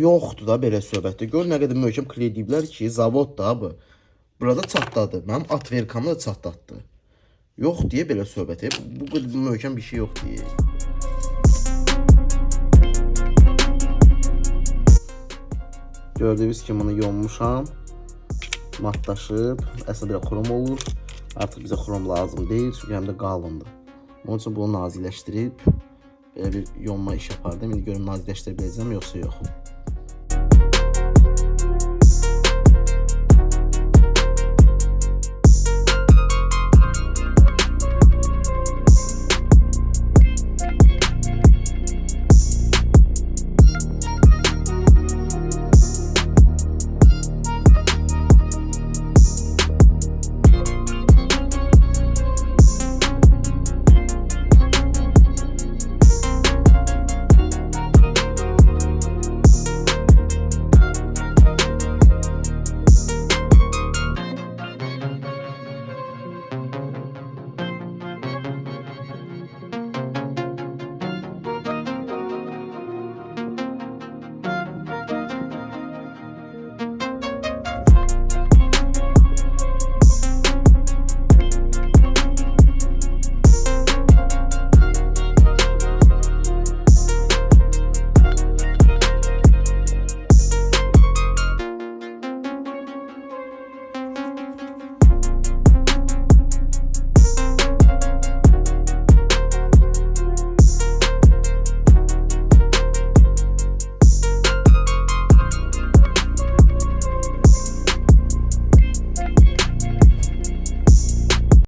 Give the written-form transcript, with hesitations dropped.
Yoxdur da belə söhbətdir. Gör nə qədər möhkəm kley deyiblər ki, zavod da bu. Burada çatladı. Mənim atverkamı da çatlatdı. Yox deyə belə söhbət. Bu qədər möhkəm bir şey yox deyə. Gördüyünüz kimi bunu yonmuşam. Matlaşıb. Əslində belə xrom olur. Artıq bizə xrom lazım deyil. Çünki həm də qalındır. Onun üçün bunu nazikləşdirib belə bir yonma iş yapardım. İndi görüm nazikləşdirə biləcəm yoxsa yox.